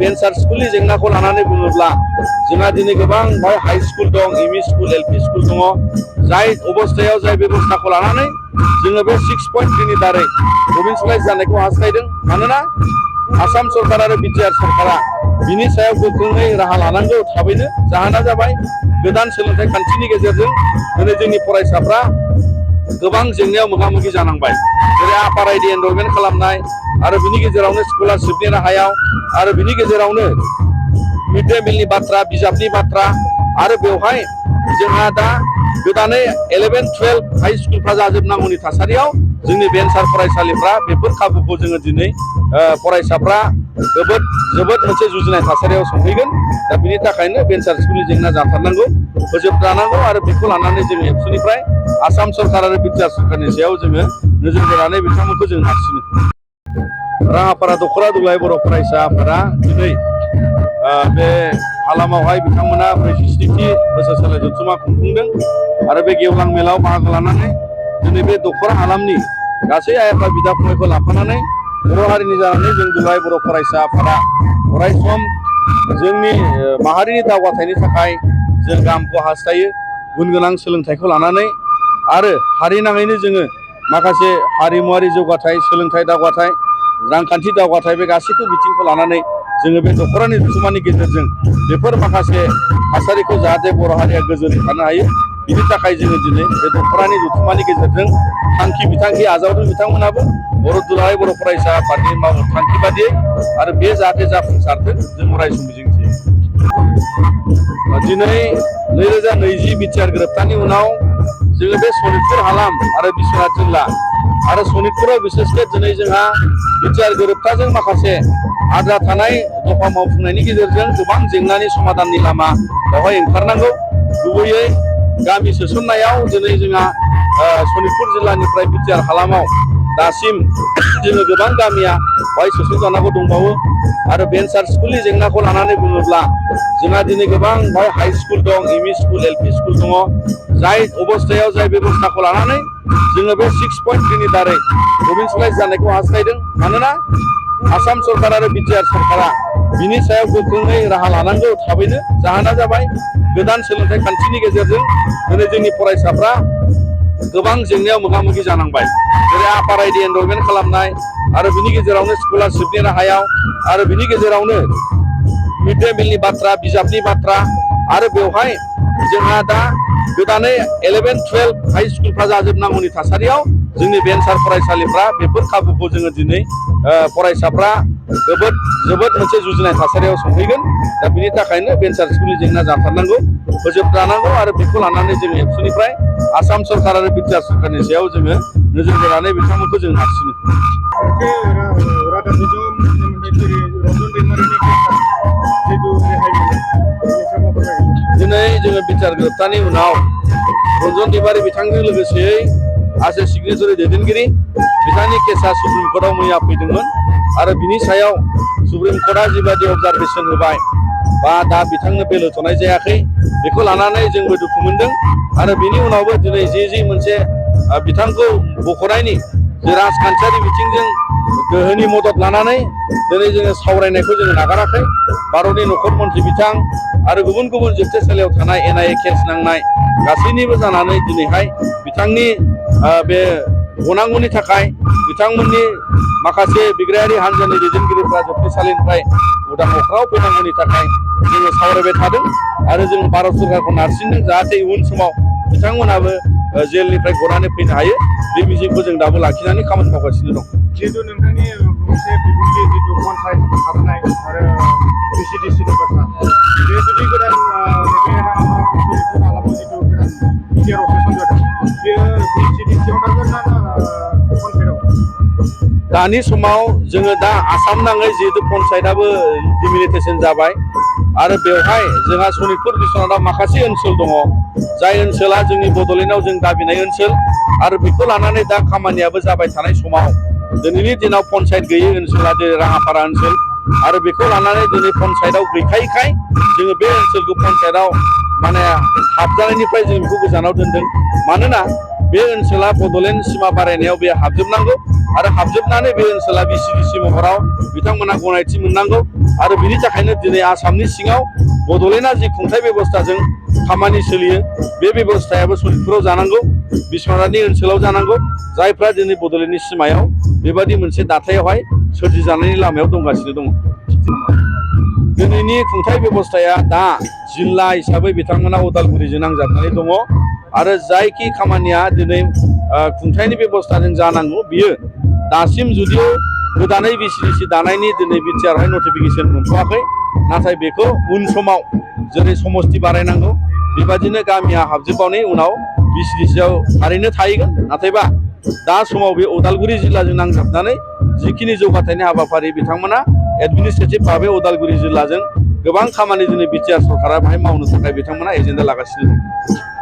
भेन्सार स्कुलनि जेंनाखौ लानानै बुङोब्ला जोंहा दिनै गोबां हाई स्कुल दं, एमइ स्कुल, एलपि स्कुल दङ, जाय अबस्थायाव जाय बेबस्थाखौ लानानै जोङो बे 6.3नि दारै प्रभिन्सियेलाइज जानायखौ हास्थायदों। मानोना आसाम सरकार आरो बिटिआर सरकारा बिनि सायाव गोख्रोङै राहा लानांगौ थाबैनो। जाहोना जाबाय गोदान सोलोंथाइ खान्थिनि गेजेरजों दिनै जोंनि फरायसाफ्रा गोबां जेंनायाव मोगा-मोगि जानांबाय, जेरै आपार आइडि एनरलमेन्ट खालामनाय आरो बिनि गेजेरावनो स्कलारशिपनि राहायाव आरो बिनि गेजेरावनो मिड डे मिलनि बाथ्रा, बिजाबनि बाथ्रा आरो बेवहाय जोंहा दा गोदानै 11-12 हाई स्कुलफ्रा जाजोबनांगौनि थासारियाव जोंनि भेन्सार फरायसालिफ्रा बेफोर खाबुखौ जोङो दिनै फरायसाफ्रा जोबोद मोनसे जुजिनाय थासारियाव सौफैगोन। दा बिनि थाखायनो भेन्सार स्कुलनि जेंना जाथारनांगौ, फोजोबजानांगौ आरो बेखौ लानानै जोङो एबसुनिफ्राय आसाम सरकार आरो बिटिआर सरकारनि सायाव जोङो नोजोर होनानै बिथांमोनखौ जों नारसिनो। राङापारा दख'रा दुलाय बर' फरायसा आफादा दिनै बे हालामावहाय बिथांमोना 46थि बोसोरसालि जथुम्मा खुंफुंदों आरो बे गेवलां मेलाव बाहागो लानानै दिनै बे दख'रा हालामनि गासै आइ आफा बिदा फंबायखौ लाफानानै बर' हारिनि जानानै जों दुलाय बर' फरायसा आफादा अरायसम जोंनि माहारिनि दावगाथायनि थाखाय जों गाहामखौ हास्थायो, गुन गोनां सोलोंथाइखौ लानानै आरो हारिनाङैनो जोङो माखासे हारिमुवारि जौगाथाय, सोलोंथाइ दावगाथाय, रांखान्थि दावगाथाय बे गासैखौ बिथिंखौ लानानै जोङो बे दख'रानि जथुम्मानि गेजेरजों बेफोर माखासे थासारिखौ जाहाथे बर' हारिया गोजोनै थानो हायो, बिनि थाखाय जोङो दिनै बे दख'रानि जथुम्मानि गेजेरजों थांखि बिथांखि आजावदों बिथांमोनाबो बर' दुलाराय बर' फरायसा आफादनि मावनो थांखि बादियै आरो बे जाहाथे जाफुंसारथों जों अरायसम मिजिंथियो। दिनै 2020 बिटिआर गोरोबथानि उनाव जोङो बे सनितपुर हालाम आरो बिश्वनाथ जिल्ला आरो सनितपुराव बिसेसके दिनै जोंहा बिटिआर गोरोबथाजों माखासे आद्रा थानाय दफा मावफुंनायनि गेजेरजों गोबां जेंनानि समाधाननि लामा बेवहाय ओंखारनांगौ। गुबैयै गामि सोसननायाव दिनै जोंहा सनितपुर जिल्लानिफ्राय बिटिआर हालामाव दासिम जोङो गोबां गामिया बेवहाय सोसनजानांगौ दंबावो आरो भेन्सार स्कुलनि जेंनाखौ लानानै बुङोब्ला जोंहा दिनै गोबां हाई स्कुल दं, एमइ स्कुल, एलपि स्कुल दङ, जाय अबस्थायाव जाय बेबस्थाखौ लानानै जोङो बे 6.3नि दारै प्रभिन्सियेलाइज जानायखौ हास्थायदों। मानोना आसाम सरकार आरो बिटिआर सरकारा बिनि सायाव गोख्रोङै राहा लानांगौ थाबैनो। जाहोना जाबाय गोदान सोलोंथाइ खान्थिनि गेजेरजों दिनै जोंनि फरायसाफ्रा गोबां जेंनायाव मोगा-मोगि जानांबाय, जेरै आपार आइडि एनरलमेन्ट खालामनाय आरो बिनि गेजेरावनो स्कलारशिपनि राहायाव आरो बिनि गेजेरावनो मिड डे मिलनि बाथ्रा, बिजाबनि बाथ्रा आरो बेवहाय जोंहा दा गोदानै 11-12 हाई स्कुलफ्रा जाजोबनांगौनि थासारियाव जोंनि भेन्सार फरायसालिफ्रा बेफोर खाबुखौ जोङो दिनै फरायसाफ्रा जोबोद मोनसे जुजिनाय थासारियाव सौफैगोन। दा बिनि थाखायनो भेन्सार स्कुलनि जेंना जाथारनांगौ, फोजोबजानांगौ आरो बेखौ लानानै जोङो एबसुनिफ्राय आसाम सरकार आरो बिटिआर सरकारनि सायाव जोङो नोजोर होनानै बिथांमोनखौ जों नारसिनो। दिनै जोङो बिटिआर गोरोबथानि उनाव रन्जन दैमारि बिथांजों लोगोसेयै आसे सिगनेचरि दैदेनगिरि बिथांनि केसा सुप्रिम कर्टआव मैया फैदोंमोन आरो बिनि सायाव सुप्रिम कर्टआ जिबायदि अबजारभेसन होबाय बा दा बिथांनो बेल होथ'नाय जायाखै, बेखौ लानानै जोंबो दुखु मोनदों आरो बिनि उनावबो दिनै जि मोनसे बिथांखौ बख'नायनि जे राजखान्थियारि बिथिंजों गोहोनि मदद लानानै दिनै जोङो सावरायनायखौ जोङो नागाराखै। भारतनि नखर मन्थ्रि बिथां आरो गुबुन जोबथेसालियाव थानाय एनआइए केस नांनाय गासैनिबो जानानै दिनैहाय बिथांनि बे गनांगौनि थाखाय बिथांमोननि माखासे बिग्रायारि हान्जानि दैदेनगिरिफ्रा जोबथेसालिनिफ्राय उदां अख्राङाव फैनांगौनि थाखाय जोङो सावरायबाय थादों आरो जों भारत सरकारखौ नारसिनदों जाहाथे इयुन समाव बिथांमोनाबो जेलनिफ्राय गनानै फैनो हायो। बे मिजिंखौ जों दाबो लाखिनानै खामानि मावगासिनो दं। जिहेतु नोंथांनि मोनसे बिबुंथि जितु पन्सायत हाबनाय आरो भिसिडिसिनि बाथ्रा, बे जुदि गोदान नैबे हालामाव जितु गोदान बिटिआरआव सोसनजादों, बेयो भिसिडिसियाव थागोन ना पन्सायतआव? दानि समाव जोङो दा आसाम नाङै जिहेतु पन्सायतआबो डिमिलिटेसन जाबाय आरो बेवहाय जोंहा सनितपुर बिश्वनाथआव माखासे ओनसोल दङ, जाय ओनसोला जोंनि बड'लेण्डआव जों दाबिनाय ओनसोल आरो बेखौ लानानै दा खामानियाबो जाबाय थानाय समाव दिनैनि दिनाव पन्सायत गैयै ओनसोला जेरै राङापारा ओनसोल आरो बेखौ लानानै दिनै पन्सायतआव गैखायैखाय जोङो बे ओनसोलखौ पन्सायतआव माने हाबजानायनिफ्राय जों बेखौ गोजानाव दोनदों। मानोना बे ओनसोला बड'लेण्ड सिमा बारायनायाव बे हाबजोबनांगौ आरो हाबजोबनानै बे ओनसोला भिसिडिसि महराव बिथांमोना गनायथि मोननांगौ आरो बिनि थाखायनो दिनै आसामनि सिङाव बड'लेण्डआ जि खुंथाय बेबस्थाजों खामानि सोलियो बे बेबस्थायाबो सनितपुराव जानांगौ बिस्वनाथनि ओनसोलाव जानांगौ जायफ्रा दिनै बड'लेण्डनि सिमायाव बेबादि मोनसे दाथायावहाय सोरजिजानायनि लामायाव दंगासिनो दङ दिनैनि खुंथाय बेबस्थाया दा जिल्ला हिसाबै बिथांमोना उदालगुरिजों नांजाबनानै दङ आरो जायखि खामानिया दिनै खुंथायनि बेबस्थाजों जानांगौ बियो दासिम जुदिও गोदानै बिसिडिसि दानायनि दिनै बिटिआरआवहाय नटिफिकेसन मोनथ'वाखै नाथाय बेखौ उन समाव जेरै समस्ति बारायनांगौ बेबादिनो गामिया हाबजोबबावनायनि उनाव बिसिडिसिआव थारैनो थाहैगोन नाथायबा दा समाव बे उदालगुरि जिल्लाजों नांजाबनानै जिखिनि जौगाथायनि हाबाफारि बिथांमोना एडमिनिस्ट्रेटिभ भाबै उदालगुरि जिल्लाजों गोबां खामानि दिनै बिटिआर सरकारा बाहाय मावनो थाखाय बिथांमोना एजेन्डा लागासिनो दं